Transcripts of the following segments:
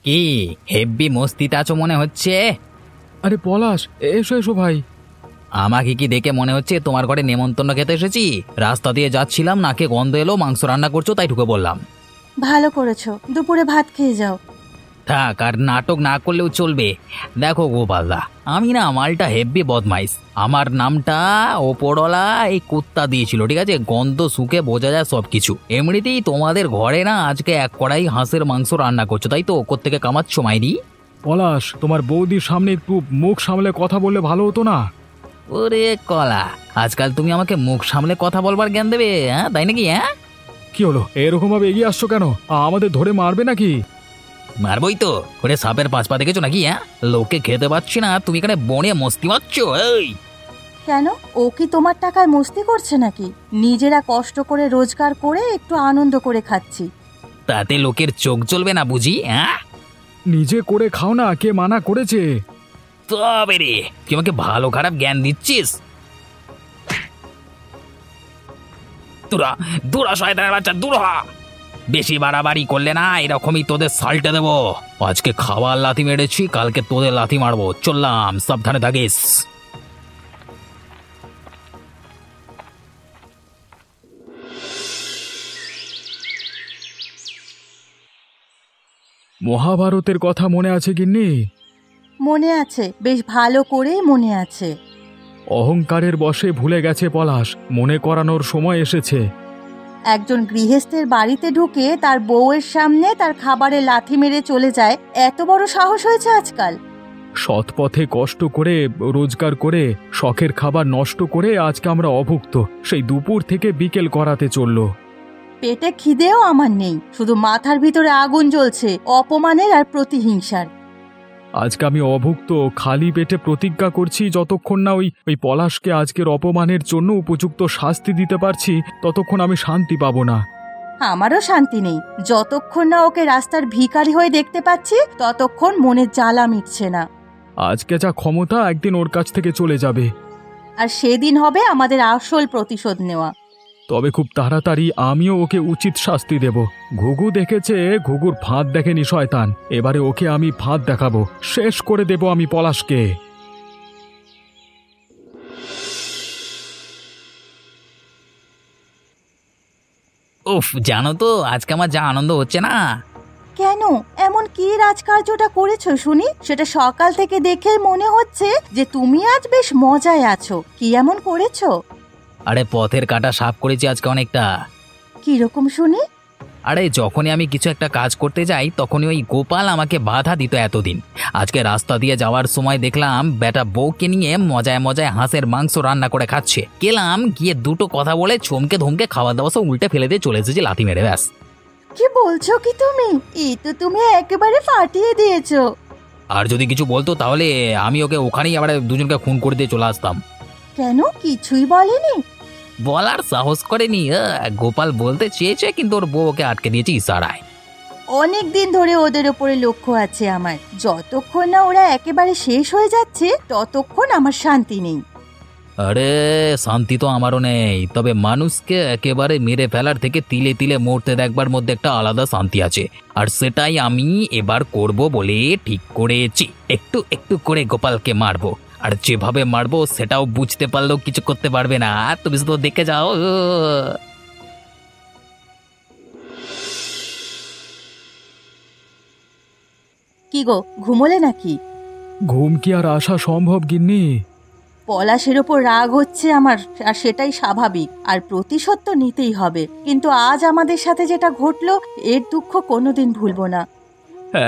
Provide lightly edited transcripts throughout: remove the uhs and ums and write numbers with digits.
কি হেব্বি মস্তিতে আছো মনে হচ্ছে? আরে পলাশ, এসো এসো ভাই। আমাকে কি দেখে মনে হচ্ছে তোমার ঘরে নেমন্তন্ন খেতে এসেছি? রাস্তা দিয়ে যাচ্ছিলাম, নাকে গন্ধ এলো, মাংস রান্না করছো তাই ঢুকে বললাম। ভালো করেছো, দুপুরে ভাত খেয়ে যাও। থাক, আর নাটক না করলেও চলবে। দেখো গোপালদা, আমি না মালটা হেব্বি বদমাইশ। আমার নামটা ওপরওয়ালা এই কুত্তা দিয়েছিল, ঠিক আছে? গন্ধ শুকে বোঝা যায় সব কিছু। এমনিতেই তোমাদের ঘরে না আজকে এক কড়াই হাঁসের মাংস রান্না করছো, তাই তো? কোত্থেকে কামাচ্ছ মাইরি? পলাশ, তোমার বৌদির সামনে একটু মুখ সামলে কথা বললে ভালো হতো না? ওরে কলা, আজকাল তুমি আমাকে মুখ সামলে কথা বলবার জ্ঞান দেবে, হ্যাঁ তাই নাকি? হ্যাঁ, কি হলো, এরকম ভাবে এগিয়ে আসছো কেন? আমাদের ধরে মারবে নাকি? মারবই তো। ওরে সাপের পাঁচ পা দেখেছো নাকি? হ্যাঁ, লোকে খেতে পাচ্ছি না, তুমি এখানে বনে মস্তি মারছ। এই কেন, ও কি তোমার টাকায় মস্তি করছে নাকি? নিজেরা কষ্ট করে রোজগার করে একটু আনন্দ করে খাচ্ছি। তাতে লোকের চোখ জ্বলবে না বুঝি? হ্যাঁ, নিজে করে খাও না, কে মানা করেছে? তবে রে, তুই আমাকে ভালো খারাপ জ্ঞান দিচ্ছিস? তোরা দূরা শয়তানের বাচ্চা, দূর হ। বেশি বাড়াবাড়ি করলে না এরকমই তোদের সাল্টে দেবো। আজকে খাবার লাথি মেরেছি, কালকে তোদের লাথি মারবো। চললাম, সাবধানে থাকিস। মহাভারতের কথা মনে আছে গিন্নি? মনে আছে, বেশ ভালো করেই মনে আছে। অহংকারের বশে ভুলে গেছে পলাশ, মনে করানোর সময় এসেছে। একজন গৃহস্থের বাড়িতে ঢুকে তার বউয়ের সামনে তার খাবারে লাথি মেরে চলে যায়, এত বড় সাহস হয়েছে আজকাল? সৎ পথে কষ্ট করে রোজগার করে শখের খাবার নষ্ট করে আজকে আমরা অভুক্ত। সেই দুপুর থেকে বিকেল করাতে চললো। পেটে খিদেও আমার নেই, শুধু মাথার ভিতরে আগুন জ্বলছে অপমানের আর প্রতিহিংসার। আজকে আমি অভুক্ত, খালি পেটে প্রতিজ্ঞা করছি, যতক্ষণ না ওই পলাশকে আজকের অপমানের জন্য উপযুক্ত শাস্তি দিতে পারছি ততক্ষণ আমি শান্তি পাবো না। আমারও শান্তি নেই, যতক্ষণ না ওকে রাস্তার ভিখারি হয়ে দেখতে পাচ্ছি ততক্ষণ মনের জ্বালা মিটছে না। আজকে যা ক্ষমতা একদিন ওর কাছ থেকে চলে যাবে, আর সেদিন হবে আমাদের আসল প্রতিশোধ নেওয়া। তবে খুব তাড়াতাড়ি আমিও ওকে উচিত শাস্তি দেব। ঘুঘু দেখেছে, ঘুঘুর ফাঁদ দেখেনি শয়তান। এবারে ওকে আমি ফাঁদ দেখাবো, শেষ করে দেব আমি পলাশকে। উফ, জানো তো আজকে আমার যা আনন্দ হচ্ছে না। কেন, এমন কি রাজকার্যটা করেছো শুনি? সেটা সকাল থেকে দেখে মনে হচ্ছে যে তুমি আজ বেশ মজায় আছো। কি এমন করেছো? আরে পথের কাটা সাফ করেছি আজকে অনেকটা। কিরকম শুনি? আরে যখনই আমি কিছু একটা কাজ করতে যাই তখনই ওই গোপাল আমাকে বাধা দিত এতদিন। আজকে রাস্তা দিয়ে যাওয়ার সময় দেখলাম বেটা বউকে নিয়ে মজায় মজায় হাঁসের মাংস রান্না করে খাচ্ছে। গেলাম, গিয়ে দুটো কথা বলে চমকে ধমকে খাওয়া দাওয়া সব উল্টে ফেলে দিয়ে চলে এসেছি লাথি মেরে, ব্যাস। কি বলছো কি তুমি? এই তো তুমি একেবারে ফাটিয়ে দিয়েছো। আর যদি কিছু বলতো তাহলে আমি ওকে ওখানেই আবার দুজনকে খুন করে দিয়ে চলে আসতাম। কেন, কিছুই বলেনি? বলার সাহস করেনি। গোপাল বলতে চেয়েছে কিন্তু ওর বউ ওকে আটকে দিয়েছে ইশারায়। অনেক দিন ধরে ওদের ওপরে লক্ষ্য আছে আমার। যতক্ষণ না ওরা একেবারে শেষ হয়ে যাচ্ছে ততক্ষণ আমার শান্তি নেই। আরে শান্তি তো আমারও নেই, তবে মানুষকে একেবারে মেরে ফেলার থেকে তিলে তিলে মরতে দেখবার মধ্যে একটা আলাদা শান্তি আছে। আর সেটাই আমি এবার করব বলে ঠিক করেছি। একটু একটু করে গোপালকে মারবো, আর যেভাবে মারবো সেটাও বুঝতে পারলেও কিছু করতে পারবে না। তুমি শুধু দেখে যাও। কি গো, ঘুমোলে নাকি? ঘুম কি আর আসা সম্ভব গিন্নি? পলাশের ওপর রাগ হচ্ছে আমার, আর সেটাই স্বাভাবিক। আর প্রতিশোধ তো নিতেই হবে, কিন্তু আজ আমাদের সাথে যেটা ঘটলো এর দুঃখ কোনোদিন ভুলবো না।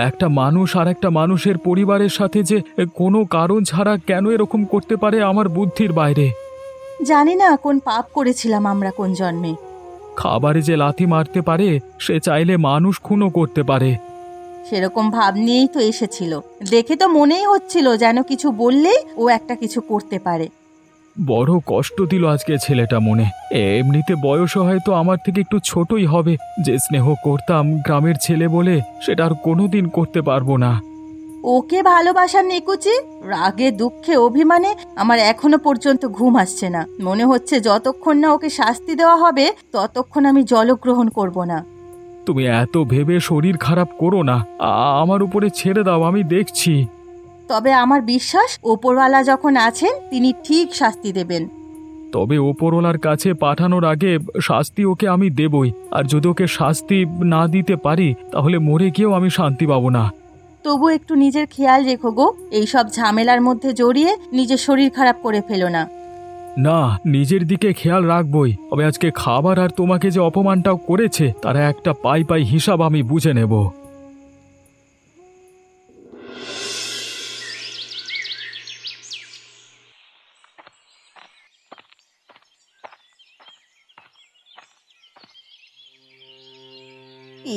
একটা মানুষ আর একটা মানুষের পরিবারের সাথে যে কোনো কারণ ছাড়া কেন এরকম করতে পারে আমার বুদ্ধির বাইরে। জানি না কোন পাপ করেছিলাম আমরা কোন জন্মে। খাবারে যে লাথি মারতে পারে সে চাইলে মানুষ খুনও করতে পারে। সেরকম ভাব নিয়েই তো এসেছিল। দেখে তো মনেই হচ্ছিল যেন কিছু বললেই ও একটা কিছু করতে পারে। বড় কষ্ট দিল আজকে ছেলেটা মনে। এমনিতে বয়সও হয়তো আমার থেকে একটু ছোটই হবে। যে স্নেহ করতাম গ্রামের ছেলে বলে সেটা আর কোনোদিন করতে পারবো না। ওকে ভালোবাসার নিকুচি, রাগে দুঃখে অভিমানে আমার এখনো পর্যন্ত ঘুম আসছে না। মনে হচ্ছে যতক্ষণ না ওকে শাস্তি দেওয়া হবে ততক্ষণ আমি জলগ্রহণ করব না। তুমি এত ভেবে শরীর খারাপ করো না। আমার উপরে ছেড়ে দাও, আমি দেখছি। তবে আমার বিশ্বাস ওপরওয়ালা যখন আছেন তিনি ঠিক শাস্তি দেবেন। তবে ওপরওয়ালার কাছে পাঠানোর আগে শাস্তি ওকে আমি দেবই, আর যদি ওকে শাস্তি না দিতে পারি তাহলে মরে গিয়েও আমি শান্তি পাবো না। তবু একটু নিজের খেয়াল রেখো গো, এইসব ঝামেলার মধ্যে জড়িয়ে নিজের শরীর খারাপ করে ফেলো না। না, নিজের দিকে খেয়াল রাখবই। তবে আজকে খাবার আর তোমাকে যে অপমানটাও করেছে তার একটা পাই পাই হিসাব আমি বুঝে নেব।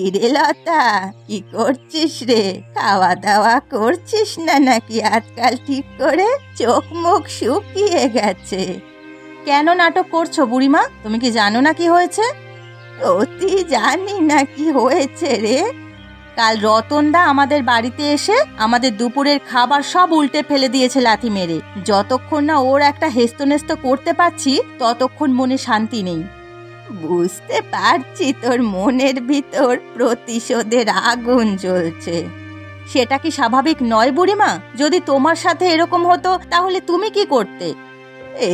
ইরে লতা, কি করছিস রে? খাওয়া দাওয়া করছিস না নাকি আজকাল ঠিক করে? চোখ মুখ শুকিয়ে গেছে। কেন নাটক করছো বুড়িমা? তুমি কি জানো না কি হয়েছে? সত্যি জানি না কি হয়েছে রে। কাল রতনদা আমাদের বাড়িতে এসে আমাদের দুপুরের খাবার সব উল্টে ফেলে দিয়েছে লাথি মেরে। যতক্ষণ না ওর একটা হেস্তনেস্ত করতে পারছি ততক্ষণ মনে শান্তি নেই। বুঝতে পারছি তোর মনের ভিতর প্রতিশোধের আগুন জ্বলছে। সেটা কি স্বাভাবিক নয় বুড়িমা? যদি তোমার সাথে এরকম হতো তাহলে তুমি কি করতে?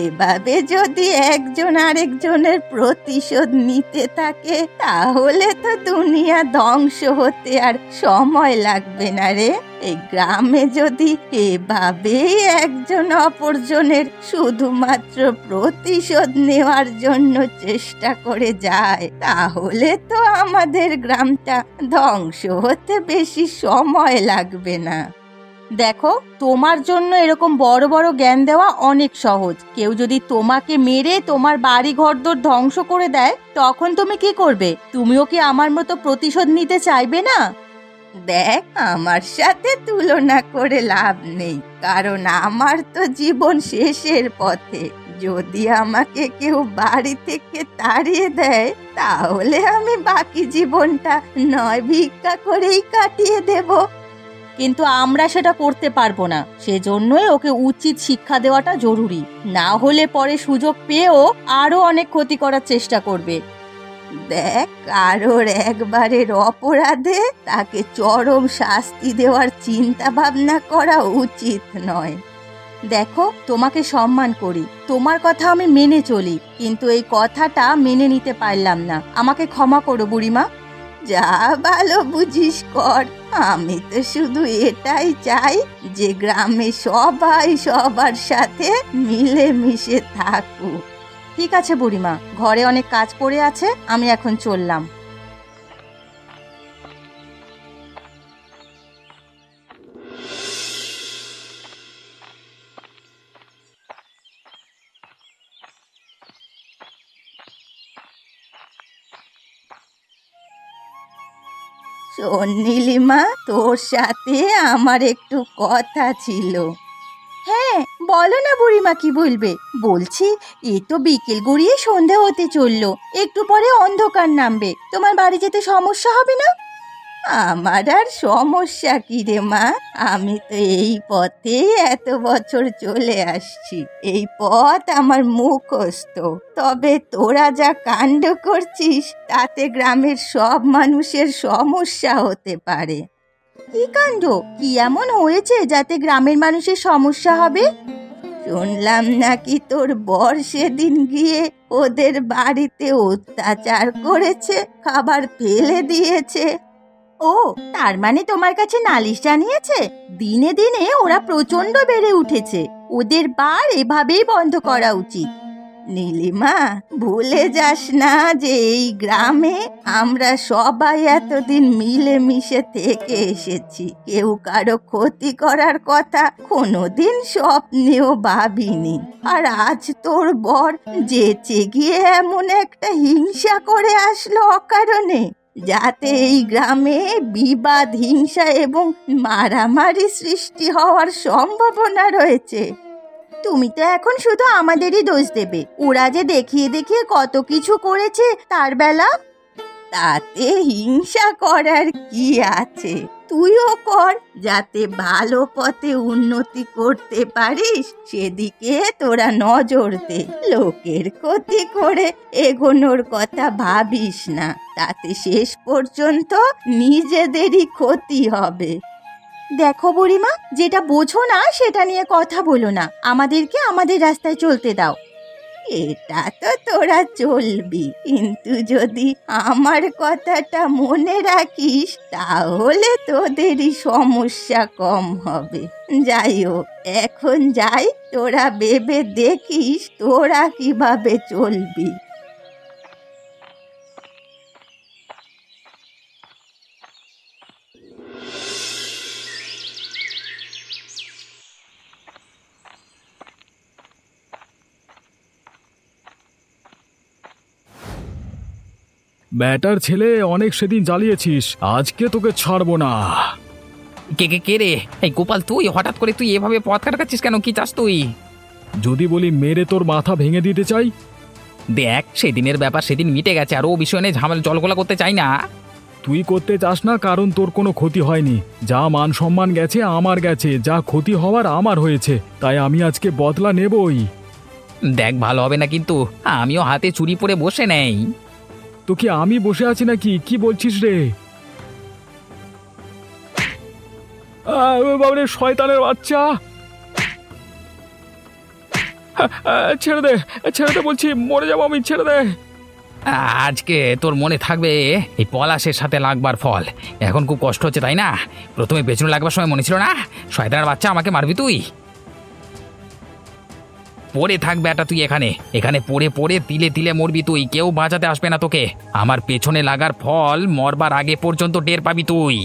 এভাবে যদি একজন আরেকজনের প্রতিশোধ নিতে থাকে তাহলে তো দুনিয়া ধ্বংস হতে আর সময় লাগবে না রে। এই গ্রামে যদি এভাবেই একজন অপরজনের শুধুমাত্র প্রতিশোধ নেওয়ার জন্য চেষ্টা করে যায় তাহলে তো আমাদের গ্রামটা ধ্বংস হতে বেশি সময় লাগবে না। দেখো, তোমার জন্য এরকম বড় বড় জ্ঞান দেওয়া অনেক সহজ। কেউ যদি তোমাকে মেরে তোমার বাড়ি ঘরদোর ধ্বংস করে দেয় তখন তুমি কি করবে? তুমিও কি আমার মতো প্রতিশোধ নিতে চাইবে না? দেখ, আমার সাথে তুলনা করে লাভ নেই, কারণ আমার তো জীবন শেষের পথে। যদি আমাকে কেউ বাড়ি থেকে তাড়িয়ে দেয় তাহলে আমি বাকি জীবনটা নয় ভিক্ষা করেই কাটিয়ে দেব। কিন্তু আমরা সেটা করতে পারবো না, সেজন্যই ওকে উচিত শিক্ষা দেওয়াটা জরুরি। না হলে পরে সুযোগ পেয়েও আরো অনেক ক্ষতি করার চেষ্টা করবে। দেখ, কারোর একবারের অপরাধে তাকে চরম শাস্তি দেওয়ার চিন্তা ভাবনা করা উচিত নয়। দেখো, তোমাকে সম্মান করি, তোমার কথা আমি মেনে চলি, কিন্তু এই কথাটা মেনে নিতে পারলাম না। আমাকে ক্ষমা করো বুড়িমা। যা ভালো বুঝিস কর। আমি তো শুধু এটাই চাই যে গ্রামে সবাই সবার সাথে মিলেমিশে থাকুক। ঠিক আছে বুড়িমা, ঘরে অনেক কাজ পড়ে আছে, আমি এখন চললাম। শোন নীলিমা, তোর সাথে আমার একটু কথা ছিল। হ্যাঁ বলো না বুড়িমা, কি বলবে? বলছি, এ তো বিকেল গড়িয়ে সন্ধে হতে চললো, একটু পরে অন্ধকার নামবে, তোমার বাড়ি যেতে সমস্যা হবে না? আমার আর সমস্যা কি রে মা, আমি তো এই পথেই এত বছর চলে আসছি, এই পথ আমার মুখস্থ। তবে তোরা যা কাণ্ড করছিস তাতে গ্রামের সব মানুষের সমস্যা হতে পারে। কি কাণ্ড? কি এমন হয়েছে যাতে গ্রামের মানুষের সমস্যা হবে? শুনলাম নাকি তোর বর সেদিন গিয়ে ওদের বাড়িতে অত্যাচার করেছে, খাবার ফেলে দিয়েছে। ও, তার মানে তোমার কাছে নালিশ জানিয়েছে? দিনে দিনে ওরা প্রচন্ড বেড়ে উঠেছে, ওদের বার এভাবেই বন্ধ করা উচিত। নীলিমা, ভুলে যাস না যে এই গ্রামে আমরা সবাই এতদিন মিলেমিশে থেকে এসেছি, কেউ কারো ক্ষতি করার কথা কোনোদিন স্বপ্নেও ভাবিনি। আর আজ তোর বর যেচে গিয়ে এমন একটা হিংসা করে আসলো অকারণে, যাতে এই গ্রামে বিবাদ, হিংসা এবং মারামারি সৃষ্টি হওয়ার সম্ভাবনা রয়েছে। তুমি তো এখন শুধু আমাদেরই দোষ দেবে, ওরা যে দেখিয়ে দেখিয়ে কত কিছু করেছে তার বেলা। তাতে হিংসা করার কি আছে? তুইও কর, যাতে ভালো পথে উন্নতি করতে পারিস সেদিকে তোরা নজর দে। লোকের ক্ষতি করে এগোনোর কথা ভাবিস না, তাতে শেষ পর্যন্ত নিজেদেরই ক্ষতি হবে। দেখো বুড়িমা, যেটা বোঝো না সেটা নিয়ে কথা বলো না, আমাদেরকে আমাদের রাস্তায় চলতে দাও। এটা তো তোরা চলবি, কিন্তু যদি আমার কথাটা মনে রাখিস তাহলে তোদেরই সমস্যা কম হবে। যাই হোক, এখন যাই, তোরা ভেবে দেখিস তোরা কিভাবে চলবি। ব্যাটার ছেলে, অনেক সেদিন জ্বালিয়েছিস, আজকে তোকে ছাড়বো না। কে কে কে রে? এই গোপাল, তুই হঠাৎ করে তুই এভাবে পথ কাটাচ্ছিস কেন? কি চাস তুই? যদি বলি মেরে তোর মাথা ভেঙে দিতে চাই? দেখ, সেদিনের ব্যাপার সেদিন মিটে গেছে, আর ও বিষয় নিয়ে ঝামেলা জলগোলা করতে চাই না। তুই করতে চাস না কারণ তোর কোনো ক্ষতি হয়নি। যা মান সম্মান গেছে আমার গেছে, যা ক্ষতি হওয়ার আমার হয়েছে, তাই আমি আজকে বদলা নেবই। দেখ, ভালো হবে না কিন্তু, আমিও হাতে চুরি পরে বসে নেই। তো কি আমি বসে আছি নাকি? কি বলছিস রে? বাবরে, শয়তানের বাচ্চা! ছেড়ে দে, ছেড়ে দে বলছি, মরে যাবো আমি, ছেড়ে দে। আজকে তোর মনে থাকবে এই পলাশের সাথে লাগবার ফল। এখন খুব কষ্ট হচ্ছে তাই না? প্রথমে পেছনে লাগবার সময় মনে ছিল না শয়তানের বাচ্চা আমাকে মারবি তুই? পড়ে থাকবে এটা, তুই এখানে এখানে পড়ে পড়ে তিলে তিলে মরবি তুই, কেউ বাঁচাতে আসবে না তোকে। আমার পেছনে লাগার ফল মরবার আগে পর্যন্ত টের পাবি তুই।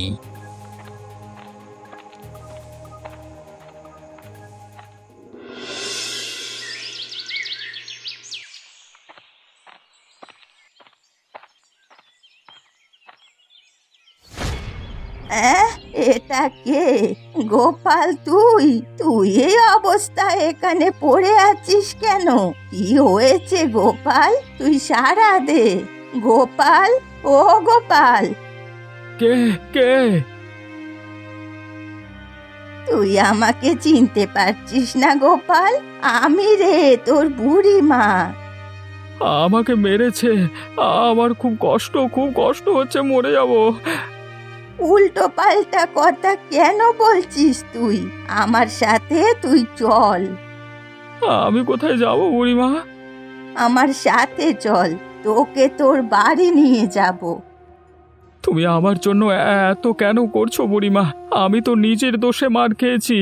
এটা কে? গোপাল, তুই তুই এই অবস্থায় এখানে পড়ে আছিস কেন? কি হয়েছে গোপাল? তুই সাড়া দে। গোপাল, ও গোপাল! কে কে? তুই আমাকে চিনতে পারছিস না গোপাল? আমি রে, তোর বুড়িমা। আমাকে মেরেছে, আমার খুব কষ্ট হচ্ছে, মরে যাবো। উল্টো পাল্টা কথা কেন বলছিস তুই? আমার সাথে তুই চল। আমি কোথায় যাব বুড়িমা? আমার সাথে চল, তোকে তোর বাড়ি নিয়ে যাব। তুমি আমার জন্য এত কেন করছো বুড়িমা? আমি তো নিজের দোষে মার খেয়েছি।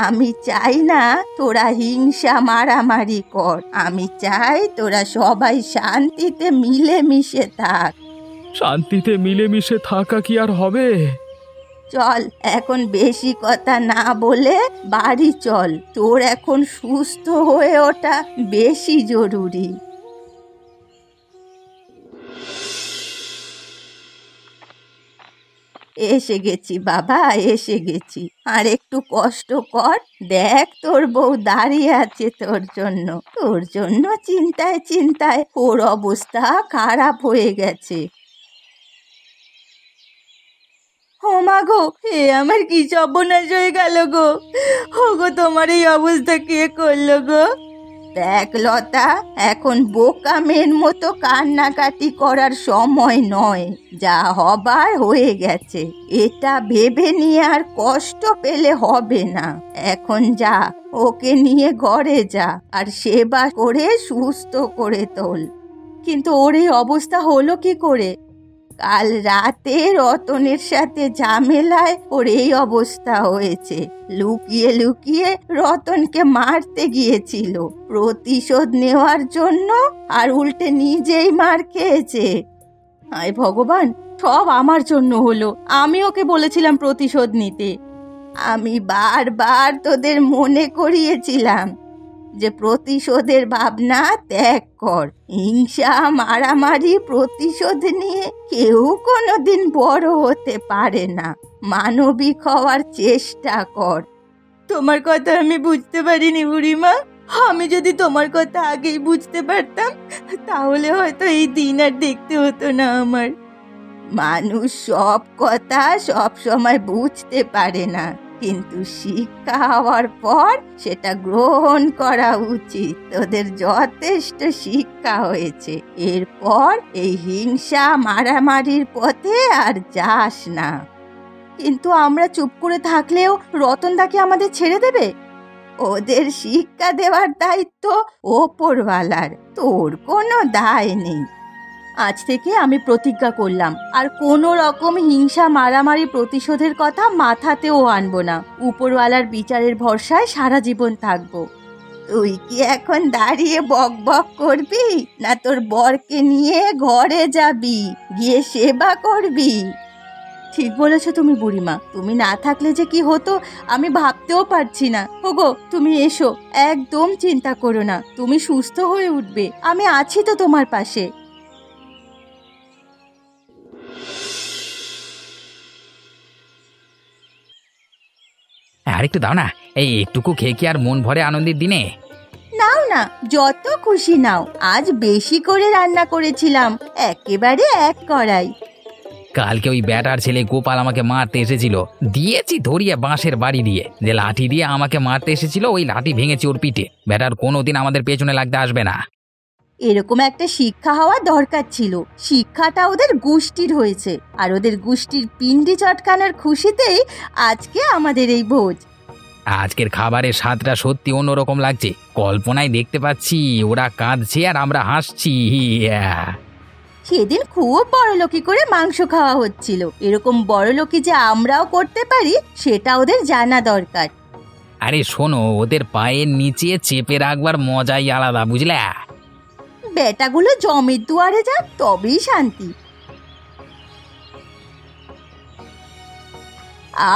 আমি চাই না তোরা হিংসা মারামারি কর, আমি চাই তোরা সবাই শান্তিতে মিলেমিশে থাক। শান্তিতে মিলেমিশে থাকা কি আর হবে? চল, এখন বেশি কথা না বলে বাড়ি চল, তোর এখন সুস্থ হয়ে ওঠা বেশি জরুরি। এসে গেছি বাবা, এসে গেছি। আর একটু কষ্ট কর, দেখ তোর বউ দাঁড়িয়ে আছে তোর জন্য। তোর জন্য চিন্তায় চিন্তায় ওর অবস্থা খারাপ হয়ে গেছে। ও মা গো, এ আমার কি সর্বনাশ হয়ে গেল গো! ও গো, তোমার এই অবস্থা কে করলো গো? দেখ লতা, এখন বোকা মেয়ের মতো কান্নাকাটি করার সময় নয়। যা হবার হয়ে গেছে, এটা ভেবে নিয়ে আর কষ্ট পেলে হবে না। এখন যা, ওকে নিয়ে ঘরে যা, আর সেবা করে সুস্থ করে তোল। কিন্তু ওর এই অবস্থা হলো কি করে? কাল রাতে রতনের সাথে ঝামেলায় ওর এই অবস্থা হয়েছে। লুকিয়ে লুকিয়ে রতনকে মারতে গিয়েছিল প্রতিশোধ নেওয়ার জন্য, আর উল্টে নিজেই মার খেয়েছে। হায় ভগবান, সব আমার জন্য হলো। আমি ওকে বলেছিলাম প্রতিশোধ নিতে। আমি বারবার তোদের মনে করিয়েছিলাম যে প্রতিশোধের ভাবনা ত্যাগ কর। হিংসা মারামারি প্রতিশোধ নিয়ে কেউ কোনোদিন বড় হতে পারে না। মানবিক হওয়ার চেষ্টা কর। তোমার কথা আমি বুঝতে পারিনি বুড়িমা। আমি যদি তোমার কথা আগেই বুঝতে পারতাম তাহলে হয়তো এই দিন আর দেখতে হতো না আমার। মানুষ সব কথা সব সময় বুঝতে পারে না, কিন্তু শিক্ষা হওয়ার পর সেটা গ্রহণ করা উচিত। তোদের যথেষ্ট শিক্ষা হয়েছে, এরপর এই হিংসা মারামারির পথে আর যাস না। কিন্তু আমরা চুপ করে থাকলেও রতনদা কি আমাদের ছেড়ে দেবে? ওদের শিক্ষা দেওয়ার দায়িত্ব ওপরওয়ালার, তোর কোনো দায় নেই। আজ থেকে আমি প্রতিজ্ঞা করলাম, আর কোনো রকম হিংসা মারামারি প্রতিশোধের কথা মাথাতেও আনবো না। উপরওয়ালার বিচারের ভরসায় সারা জীবন থাকবো। তুই কি এখন দাঁড়িয়ে বক বক করবি, না তোর বরকে নিয়ে ঘরে যাবি, গিয়ে সেবা করবি? ঠিক বলেছো তুমি বুড়িমা, তুমি না থাকলে যে কি হতো আমি ভাবতেও পারছি না। ওগো, তুমি এসো, একদম চিন্তা করো না, তুমি সুস্থ হয়ে উঠবে, আমি আছি তো তোমার পাশে। আর একটু দাও না, এই একটুকু খেয়ে কি আর মন ভরে আনন্দের দিনে? নাও না, যত খুশি নাও। আজ বেশি করে রান্না করেছিলাম, একেবারে এক কড়াই। কালকে ওই ব্যাটার ছেলে গোপাল আমাকে মারতে এসেছিল, দিয়েছি ধরিয়ে বাঁশের বাড়ি দিয়ে। যে লাঠি দিয়ে আমাকে মারতে এসেছিল ওই লাঠি ভেঙেছি ওর পিঠে। ব্যাটার কোনোদিন আমাদের পেছনে লাগতে আসবে না। এরকম একটা শিক্ষা হওয়া দরকার ছিল। শিক্ষাটা ওদের গোষ্ঠীর হয়েছে, আর ওদের গোষ্ঠীর পিণ্ডি চটকানোর খুশিতেই আজকে আমাদের এই ভোজ। আজকের খাবারের স্বাদটা সত্যি অন্যরকম লাগছে। কল্পনায় দেখতে পাচ্ছি ওরা কাঁদছে আর আমরা হাসছি। সেদিন খুব বড়লোকি করে মাংস খাওয়া হচ্ছিল, এরকম বড়লোকি যে আমরাও করতে পারি সেটা ওদের জানা দরকার। আরে শোনো, ওদের পায়ের নিচে চেপে রাখবার মজাই আলাদা, বুঝলে? বেটাগুলো জমির দুয়ারে যাক, তবেই শান্তি।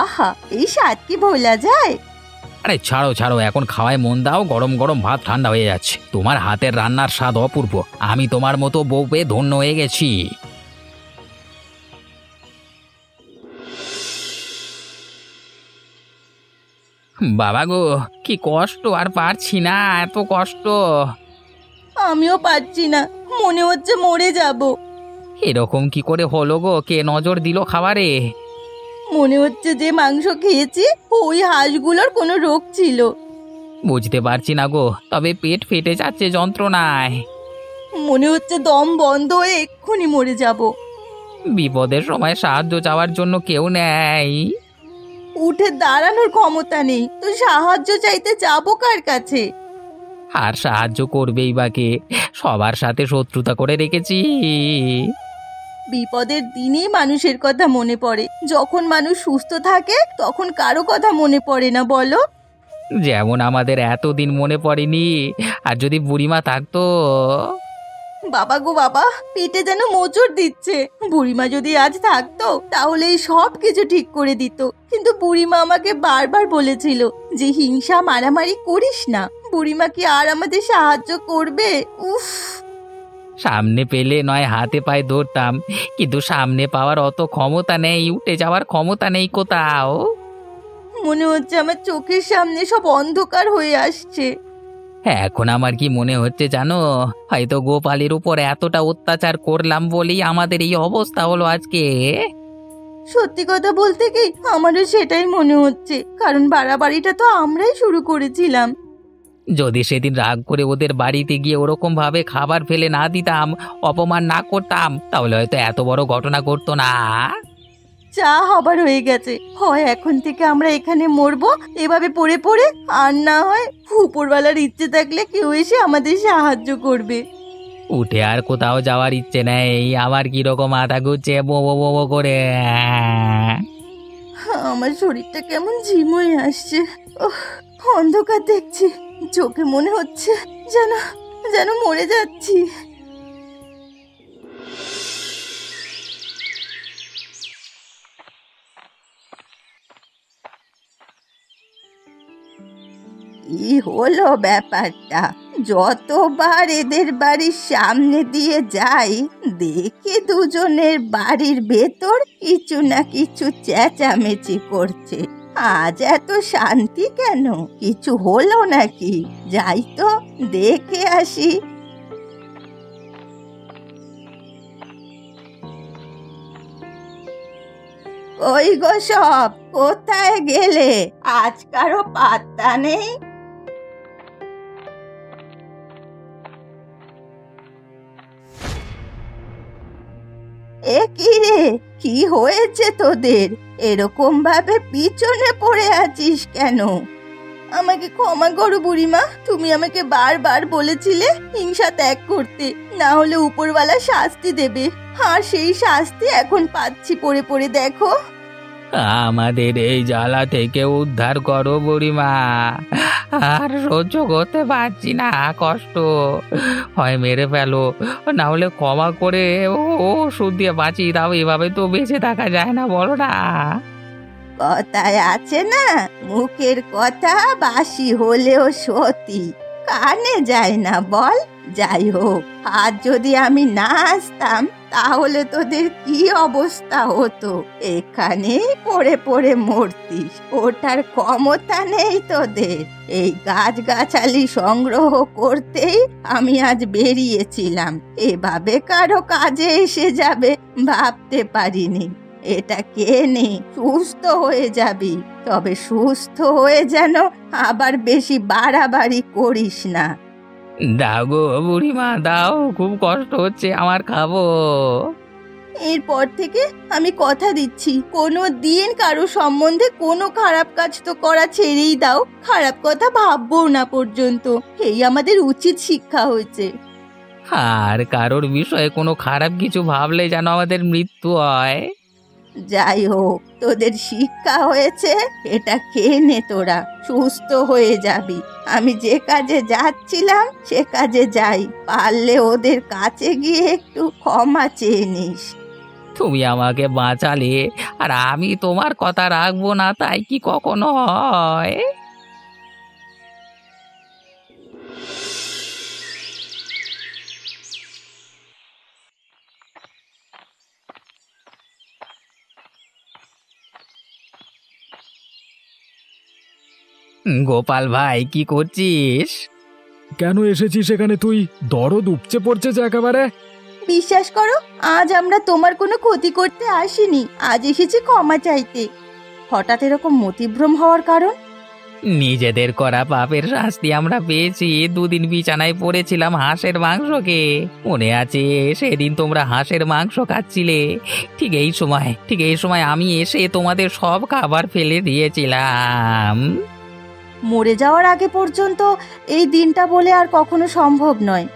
আহা, এই স্বাদ কি ভোলা যায়? আরে ছাড়ো ছাড়ো, এখন খাওয়ায় মন দাও। গরম গরম ভাত ঠান্ডা হয়ে যাচ্ছে। তোমার হাতের রান্নার স্বাদ অপূর্ব। আমি তোমার মতো বউ পেয়ে ধন্য হয়ে গেছি। বাবা গো, কি কষ্ট, আর পারছি না, এত কষ্ট। আমিও পারছি না, মনে হচ্ছে মরে যাব। এরকম কি করে হলো গো? কে নজর দিল খাবারে? মনে হচ্ছে যে মাংস খেয়েছি ওই হাঁসগুলোর কোনো রোগ ছিল। বুঝতে পারছি না গো, তবে পেট ফেটে যাচ্ছে যন্ত্রণায়। মনে হচ্ছে দম বন্ধ হয়ে এক্ষুনি মরে যাব। বিপদের সময় সাহায্য চাওয়ার জন্য কেউ নেই। উঠে দাঁড়ানোর ক্ষমতা নেই, তো সাহায্য চাইতে যাবো কার কাছে? আর সাহায্য করবেই বা কে? সবার সাথে শত্রুতা করে রেখেছি। বিপদের দিনেই মানুষের কথা মনে পড়ে, যখন মানুষ সুস্থ থাকে তখন কারো কথা মনে পড়ে না, বলো? যেমন আমাদের এতদিন মনে পড়েনি, আর যদি বুড়িমা থাকতো। বাবা গো বাবা, পেটে যেন মোচড় দিচ্ছে। বুড়িমা যদি আজ থাকতো তাহলে এই সব কিছু ঠিক করে দিত, কিন্তু বুড়িমা আমাকে বারবার বলেছিল যে হিংসা মারামারি করিস না। বুড়িমা কি আর আমাদের সাহায্য করবে? উফ, সামনে পেলে নয় হাতে পায়ে ধরতাম, কিন্তু সামনে পাওয়ার অত ক্ষমতা নেই, উঠে যাওয়ার ক্ষমতা নেই কোথাও। মনে হচ্ছে আমার চোখের সামনে সব অন্ধকার হয়ে আসছে। এখন আমার কি মনে হচ্ছে জানো? হয়তো গোপালের উপর এতটা অত্যাচার করলাম বলেই আমাদের এই অবস্থা হলো আজকে। সত্যি কথা বলতে কি আমারও সেটাই মনে হচ্ছে, কারণ বাড়াবাড়িটা তো আমরাই শুরু করেছিলাম। যদি সেদিন রাগ করে ওদের বাড়িতে গিয়ে ওরকম ভাবে খাবার ফেলে না দিতাম, অপমান না করতাম, তাহলে হয়তো এত বড় ঘটনা ঘটতো না। চা হবার হয়ে গেছে, হয় এখন থেকে আমরা এখানে মরবো এভাবে পড়ে পড়ে, আর না হয় উপরওয়ালার ইচ্ছে থাকলে কেউ এসে আমাদের সাহায্য করবে। উঠে আর কোথাও যাওয়ার ইচ্ছে নেই আমার। কিরকম মাথা ঘুরছে বো বো বো বো করে। আমার শরীরটা কেমন ঝিম হয়ে আসছে। ওহ, অন্ধকার দেখছি, চোখে মনে হচ্ছে যেন যেন মরে যাচ্ছি। কি হলো ব্যাপারটা? যতবার এদের বাড়ির সামনে দিয়ে যাই দেখি দুজনের বাড়ির ভেতর কিছু না কিছু চেঁচামেচি করছে। আজ এত শান্তি কেন? কিছু হলো নাকি? যাই তো দেখে আসি। ওই গো সব কোথায় গেলে? আজ কারো পাত্তা নেই। এ কি রে, কি হয়েছে তোদের? এরকম ভাবে পিছনে পড়ে আছিস কেন? আমাকে ক্ষমা করো বুড়িমা, তুমি আমাকে বারবার বলেছিলে হিংসা ত্যাগ করতে, না হলে উপরওয়ালা শাস্তি দেবে। আর সেই শাস্তি এখন পাচ্ছি পড়ে পড়ে, দেখো। আমাদের এই জ্বালা থেকে উদ্ধার করো বুড়িমা, আর সহ্য করতে পারছি না কষ্ট। হয় মেরে ফেলো, না হলে ক্ষমা করে ওষুধ দিয়ে বাঁচিয়ে দাও। এভাবে তো বেঁচে থাকা যায় না, বলো না। কথায় আছে না, মুখের কথা বাসি হলেও সত্যি, কানে যায় না বল। যাই হোক, আজ যদি আমি না আসতাম তাহলে তোদের কি অবস্থা হতো? এখানেই পড়ে পড়ে মরতিস, ওটার ক্ষমতা নেই তোদের। এই গাছগাছালি সংগ্রহ করতেই আমি আজ বেরিয়েছিলাম, এভাবে কারো কাজে এসে যাবে ভাবতে পারিনি। এটা কে নে, সুস্থ হয়ে যাবি, তবে সুস্থ হয়ে যেন আবার বেশি বাড়াবাড়ি করিস না। দাও গো বুড়িমা, দাও, খুব কষ্ট হচ্ছে আমার, খাবো। এরপর থেকে আমি কথা দিচ্ছি, কোনো দিন কারো সম্বন্ধে কোনো খারাপ কাজ তো করা ছেড়েই দাও, খারাপ কথা ভাববো না পর্যন্ত। এই আমাদের উচিত শিক্ষা হয়েছে। আর কারোর বিষয়ে কোনো খারাপ কিছু ভাবলে যেন আমাদের মৃত্যু হয়। যাই হোক, তোদের শিক্ষা হয়েছে, এটা খেয়ে নে, তোরা সুস্থ হয়ে যাবি। আমি যে কাজে যাচ্ছিলাম সে কাজে যাই, পারলে ওদের কাছে গিয়ে একটু ক্ষমা চেয়ে নিস। তুমি আমাকে বাঁচালে, আর আমি তোমার কথা রাখবো না, তাই কি কখনো হয়? গোপাল ভাই, কি করছিস? কেন এসেছিস এখানে তুই? দরদ উপচে পড়ছে যে একেবারে। বিশ্বাস করো, আজ আমরা তোমার কোনো ক্ষতি করতে আসিনি, আজ এসেছি ক্ষমা চাইতে। হঠাৎ এরকম মতিভ্রম হওয়ার কারণ? নিজেদের করা পাপের শাস্তি আমরা পেয়েছি। দুদিন বিছানায় পড়েছিলাম হাঁসের মাংসকে, মনে আছে? সেদিন তোমরা হাঁসের মাংস খাচ্ছিলে, ঠিক এই সময় আমি এসে তোমাদের সব খাবার ফেলে দিয়েছিলাম। মরে যাওয়ার আগে পর্যন্ত এই দিনটা বলে আর কখনো সম্ভব নয়।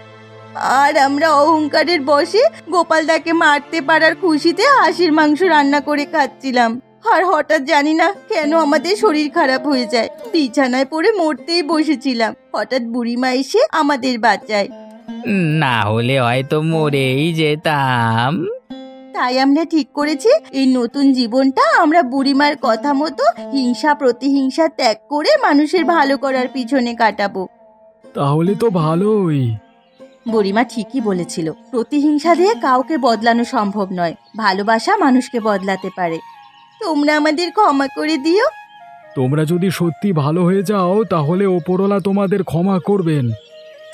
আর আমরা অহংকারের বশে গোপালদাকে মারতে পারার খুশিতে হাঁসের মাংস রান্না করে খাচ্ছিলাম। আর হঠাৎ জানি না কেন আমাদের শরীর খারাপ হয়ে যায়, বিছানায় পড়ে মরতেই বসেছিলাম, হঠাৎ বুড়িমা এসে আমাদের বাঁচায়। না হলে হয়তো মরেই যেতাম। তাই আমরা ঠিক করেছি এই নতুন জীবনটা আমরা বুড়িমার কথা মতো হিংসা প্রতিহিংসা ত্যাগ করে মানুষের ভালো করার পিছনে কাটাবো। তাহলে তো ভালোই। বুড়িমা ঠিকই বলেছিল, প্রতিহিংসা দিয়ে কাউকে বদলানো সম্ভব নয়, ভালোবাসা মানুষকে বদলাতে পারে। তোমরা আমাদের ক্ষমা করে দিও। তোমরা যদি সত্যি ভালো হয়ে যাও তাহলে ওপরওয়ালা তোমাদের ক্ষমা করবেন।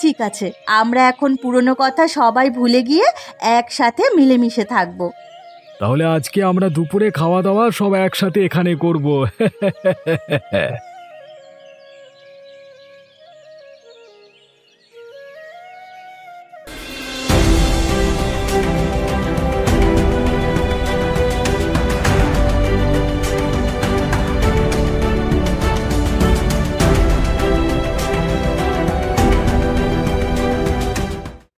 ঠিক আছে, আমরা এখন পুরনো কথা সবাই ভুলে গিয়ে একসাথে মিলেমিশে থাকবো। তাহলে আজকে আমরা দুপুরে খাওয়া দাওয়া সব একসাথে এখানে করব।